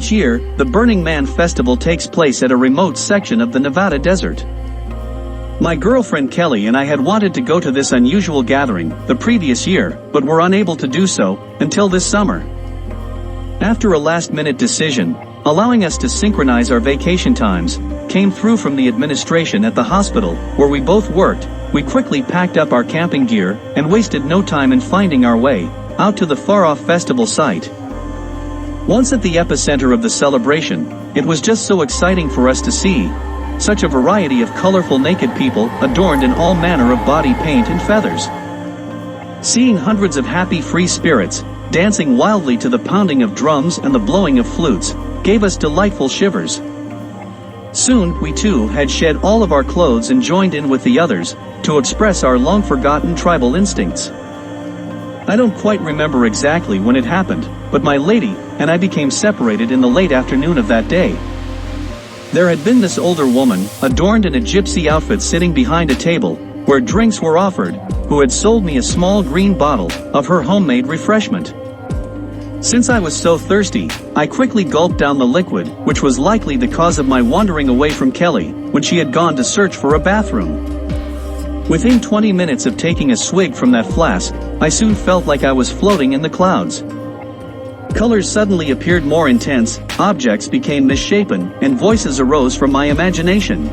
Each year, the Burning Man Festival takes place at a remote section of the Nevada desert. My girlfriend Kelly and I had wanted to go to this unusual gathering the previous year, but were unable to do so until this summer. After a last-minute decision, allowing us to synchronize our vacation times, came through from the administration at the hospital where we both worked, we quickly packed up our camping gear and wasted no time in finding our way out to the far-off festival site. Once at the epicenter of the celebration, it was just so exciting for us to see such a variety of colorful naked people adorned in all manner of body paint and feathers. Seeing hundreds of happy free spirits dancing wildly to the pounding of drums and the blowing of flutes gave us delightful shivers. Soon, we too had shed all of our clothes and joined in with the others to express our long-forgotten tribal instincts. I don't quite remember exactly when it happened, but my lady and I became separated in the late afternoon of that day. There had been this older woman, adorned in a gypsy outfit, sitting behind a table where drinks were offered, who had sold me a small green bottle of her homemade refreshment. Since I was so thirsty, I quickly gulped down the liquid, which was likely the cause of my wandering away from Kelly when she had gone to search for a bathroom. Within 20 minutes of taking a swig from that flask, I soon felt like I was floating in the clouds. Colors suddenly appeared more intense, objects became misshapen, and voices arose from my imagination.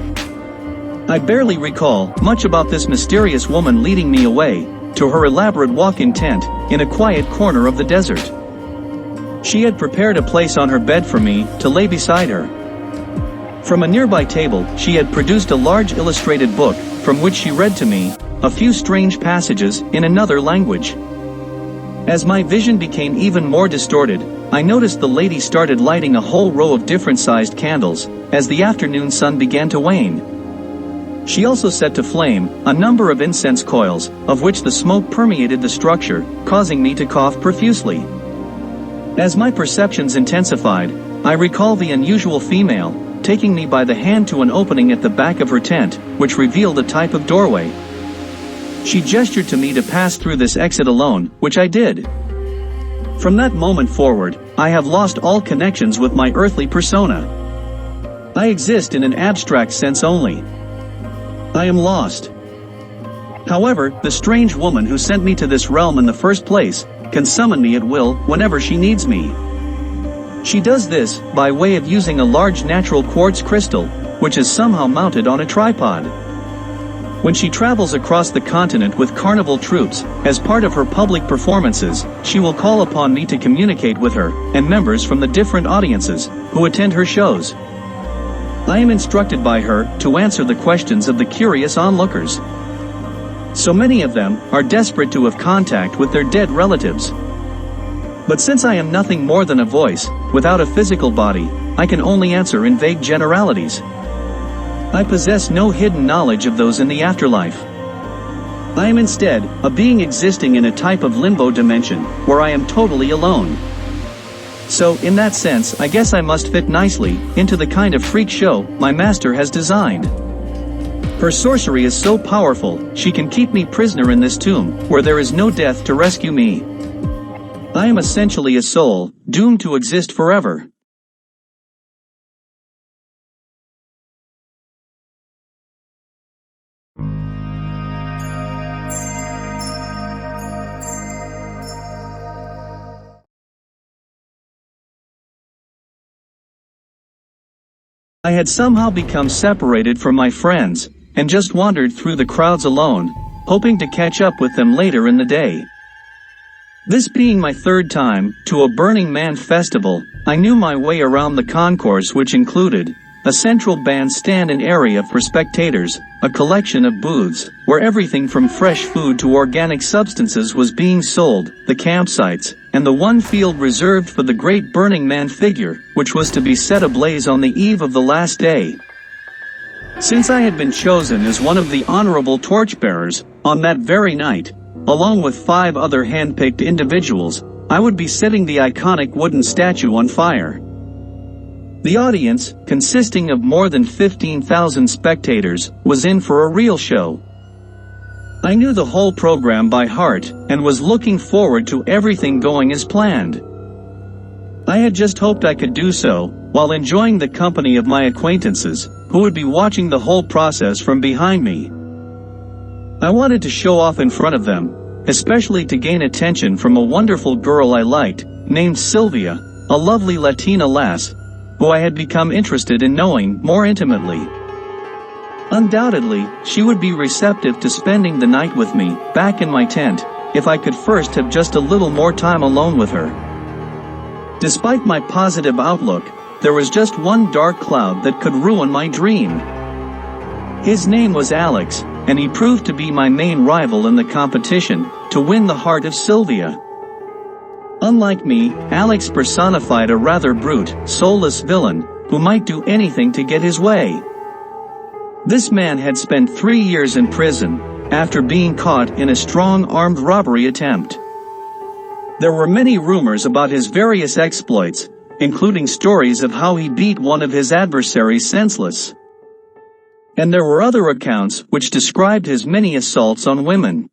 I barely recall much about this mysterious woman leading me away to her elaborate walk-in tent in a quiet corner of the desert. She had prepared a place on her bed for me to lay beside her. From a nearby table, she had produced a large illustrated book from which she read to me a few strange passages in another language. As my vision became even more distorted, I noticed the lady started lighting a whole row of different-sized candles as the afternoon sun began to wane. She also set to flame a number of incense coils, of which the smoke permeated the structure, causing me to cough profusely. As my perceptions intensified, I recall the unusual female taking me by the hand to an opening at the back of her tent, which revealed a type of doorway. She gestured to me to pass through this exit alone, which I did. From that moment forward, I have lost all connections with my earthly persona. I exist in an abstract sense only. I am lost. However, the strange woman who sent me to this realm in the first place can summon me at will whenever she needs me. She does this by way of using a large natural quartz crystal, which is somehow mounted on a tripod. When she travels across the continent with carnival troops, as part of her public performances, she will call upon me to communicate with her and members from the different audiences who attend her shows. I am instructed by her to answer the questions of the curious onlookers. So many of them are desperate to have contact with their dead relatives. But since I am nothing more than a voice, without a physical body, I can only answer in vague generalities. I possess no hidden knowledge of those in the afterlife. I am instead a being existing in a type of limbo dimension, where I am totally alone. So, in that sense, I guess I must fit nicely into the kind of freak show my master has designed. Her sorcery is so powerful, she can keep me prisoner in this tomb, where there is no death to rescue me. I am essentially a soul, doomed to exist forever. I had somehow become separated from my friends, and just wandered through the crowds alone, hoping to catch up with them later in the day. This being my third time to a Burning Man festival, I knew my way around the concourse, which included a central bandstand and area for spectators, a collection of booths where everything from fresh food to organic substances was being sold, the campsites, and the one field reserved for the great Burning Man figure, which was to be set ablaze on the eve of the last day. Since I had been chosen as one of the honorable torchbearers on that very night, along with 5 other hand-picked individuals, I would be setting the iconic wooden statue on fire. The audience, consisting of more than 15,000 spectators, was in for a real show. I knew the whole program by heart, and was looking forward to everything going as planned. I had just hoped I could do so, while enjoying the company of my acquaintances, who would be watching the whole process from behind me. I wanted to show off in front of them, especially to gain attention from a wonderful girl I liked, named Sylvia, a lovely Latina lass, who I had become interested in knowing more intimately. Undoubtedly, she would be receptive to spending the night with me, back in my tent, if I could first have just a little more time alone with her. Despite my positive outlook, there was just one dark cloud that could ruin my dream. His name was Alex, and he proved to be my main rival in the competition, to win the heart of Sylvia. Unlike me, Alex personified a rather brute, soulless villain, who might do anything to get his way. This man had spent 3 years in prison, after being caught in a strong armed robbery attempt. There were many rumors about his various exploits, including stories of how he beat one of his adversaries senseless. And there were other accounts which described his many assaults on women.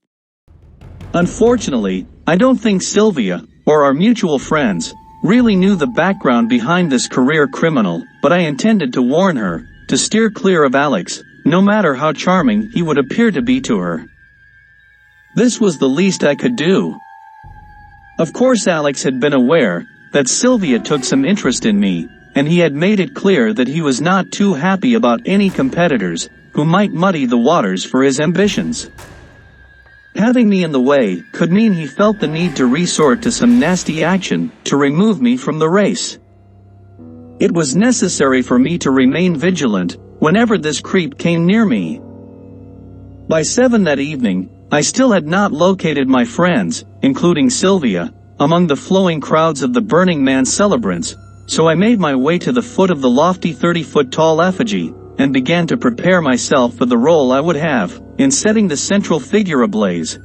Unfortunately, I don't think Sylvia, or our mutual friends, really knew the background behind this career criminal, but I intended to warn her, to steer clear of Alex, no matter how charming he would appear to be to her. This was the least I could do. Of course, Alex had been aware that Sylvia took some interest in me, and he had made it clear that he was not too happy about any competitors who might muddy the waters for his ambitions. Having me in the way could mean he felt the need to resort to some nasty action to remove me from the race. It was necessary for me to remain vigilant whenever this creep came near me. By 7 that evening, I still had not located my friends, including Sylvia, among the flowing crowds of the Burning Man celebrants, so I made my way to the foot of the lofty 30-foot-tall effigy, and began to prepare myself for the role I would have in setting the central figure ablaze.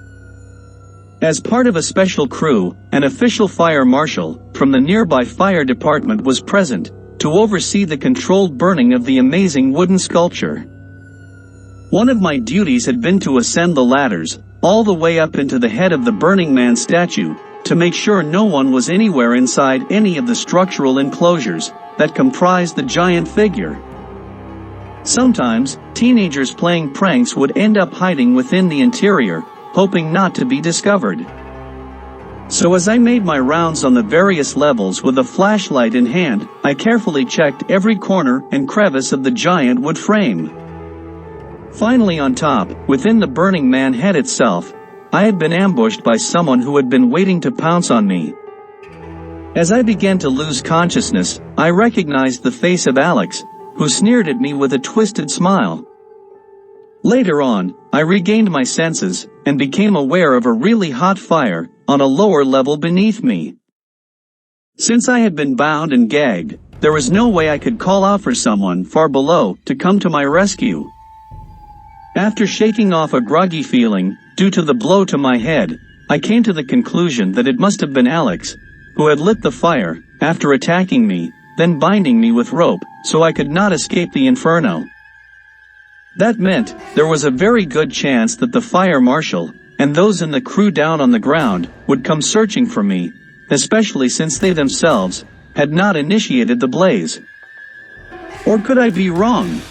As part of a special crew, an official fire marshal from the nearby fire department was present to oversee the controlled burning of the amazing wooden sculpture. One of my duties had been to ascend the ladders all the way up into the head of the Burning Man statue, to make sure no one was anywhere inside any of the structural enclosures that comprised the giant figure. Sometimes, teenagers playing pranks would end up hiding within the interior, hoping not to be discovered. So as I made my rounds on the various levels with a flashlight in hand, I carefully checked every corner and crevice of the giant wood frame. Finally, on top, within the Burning Man head itself, I had been ambushed by someone who had been waiting to pounce on me. As I began to lose consciousness, I recognized the face of Alex, who sneered at me with a twisted smile. Later on, I regained my senses, and became aware of a really hot fire on a lower level beneath me. Since I had been bound and gagged, there was no way I could call out for someone far below to come to my rescue. After shaking off a groggy feeling, due to the blow to my head, I came to the conclusion that it must have been Alex, who had lit the fire, after attacking me, then binding me with rope, so I could not escape the inferno. That meant there was a very good chance that the fire marshal, and those in the crew down on the ground, would come searching for me, especially since they themselves had not initiated the blaze. Or could I be wrong?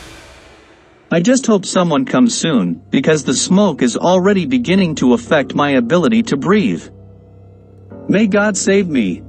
I just hope someone comes soon, because the smoke is already beginning to affect my ability to breathe. May God save me.